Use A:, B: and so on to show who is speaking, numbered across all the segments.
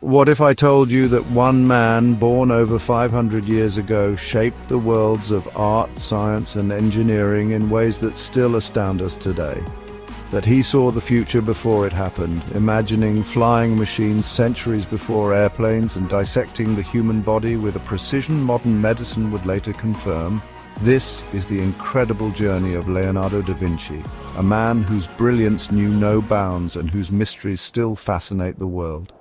A: What if I told you that one man, born over 500 years ago, shaped the worlds of art, science, and engineering in ways that still astound us today? That he saw the future before it happened, imagining flying machines centuries before airplanes and dissecting the human body with a precision modern medicine would later confirm. This is the incredible journey of Leonardo da Vinci, a man whose brilliance knew no bounds and whose mysteries still fascinate the world.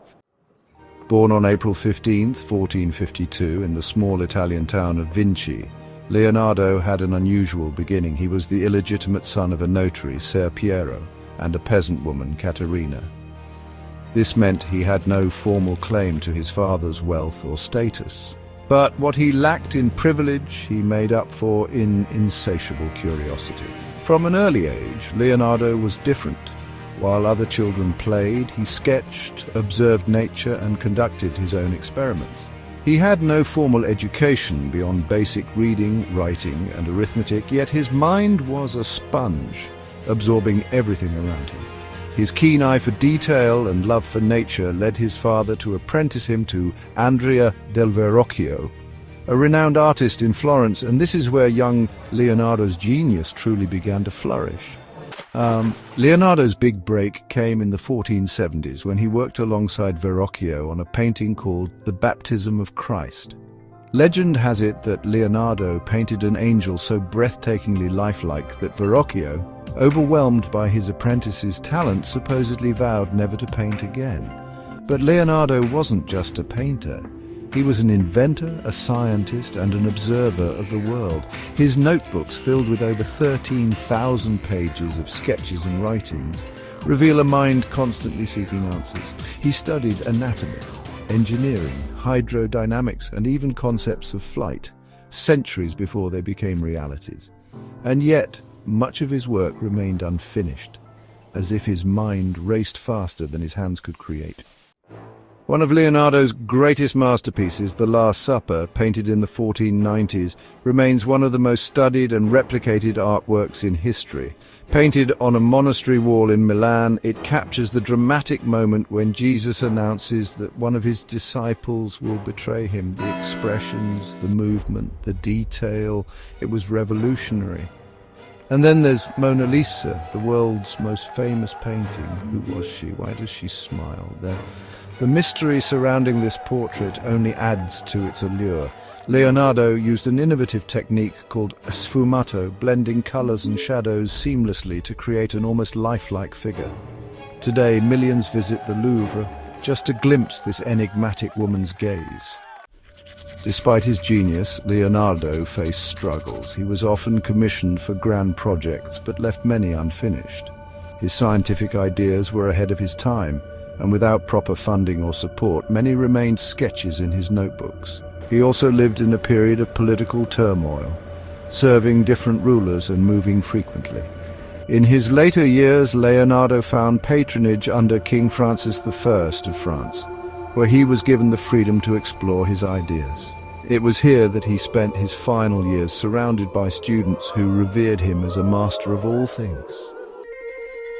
A: Born on April 15, 1452, in the small Italian town of Vinci, Leonardo had an unusual beginning. He was the illegitimate son of a notary, Ser Piero, and a peasant woman, Caterina. This meant he had no formal claim to his father's wealth or status. But what he lacked in privilege, he made up for in insatiable curiosity. From an early age, Leonardo was different. While other children played, he sketched, observed nature, and conducted his own experiments. He had no formal education beyond basic reading, writing, and arithmetic, yet his mind was a sponge, absorbing everything around him. His keen eye for detail and love for nature led his father to apprentice him to Andrea del Verrocchio, a renowned artist in Florence, and this is where young Leonardo's genius truly began to flourish. Leonardo's big break came in the 1470s when he worked alongside Verrocchio on a painting called The Baptism of Christ. Legend has it that Leonardo painted an angel so breathtakingly lifelike that Verrocchio, overwhelmed by his apprentice's talent, supposedly vowed never to paint again. But Leonardo wasn't just a painter. He was an inventor, a scientist, and an observer of the world. His notebooks, filled with over 13,000 pages of sketches and writings, reveal a mind constantly seeking answers. He studied anatomy, engineering, hydrodynamics, and even concepts of flight, centuries before they became realities. And yet, much of his work remained unfinished, as if his mind raced faster than his hands could create. One of Leonardo's greatest masterpieces, The Last Supper, painted in the 1490s, remains one of the most studied and replicated artworks in history. Painted on a monastery wall in Milan, it captures the dramatic moment when Jesus announces that one of his disciples will betray him. The expressions, the movement, the detail, it was revolutionary. And then there's Mona Lisa, the world's most famous painting. Who was she? Why does she smile? The mystery surrounding this portrait only adds to its allure. Leonardo used an innovative technique called sfumato, blending colors and shadows seamlessly to create an almost lifelike figure. Today, millions visit the Louvre just to glimpse this enigmatic woman's gaze. Despite his genius, Leonardo faced struggles. He was often commissioned for grand projects, but left many unfinished. His scientific ideas were ahead of his time, and without proper funding or support, many remained sketches in his notebooks. He also lived in a period of political turmoil, serving different rulers and moving frequently. In his later years, Leonardo found patronage under King Francis I of France, where he was given the freedom to explore his ideas. It was here that he spent his final years, surrounded by students who revered him as a master of all things.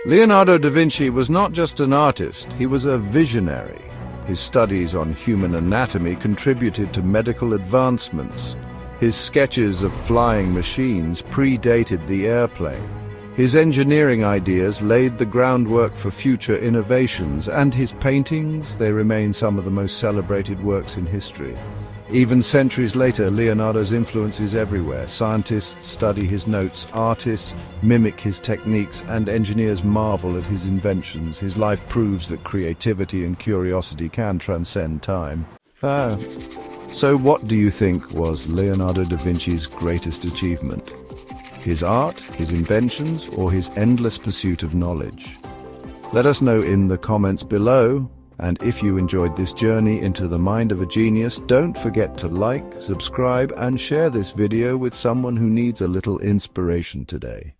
A: Leonardo da Vinci was not just an artist, he was a visionary. His studies on human anatomy contributed to medical advancements. His sketches of flying machines predated the airplane. His engineering ideas laid the groundwork for future innovations, and his paintings, they remain some of the most celebrated works in history. Even centuries later, Leonardo's influence is everywhere. Scientists study his notes, artists mimic his techniques, and engineers marvel at his inventions. His life proves that creativity and curiosity can transcend time. So what do you think was Leonardo da Vinci's greatest achievement? His art, his inventions, or his endless pursuit of knowledge? Let us know in the comments below. And if you enjoyed this journey into the mind of a genius, don't forget to like, subscribe, and share this video with someone who needs a little inspiration today.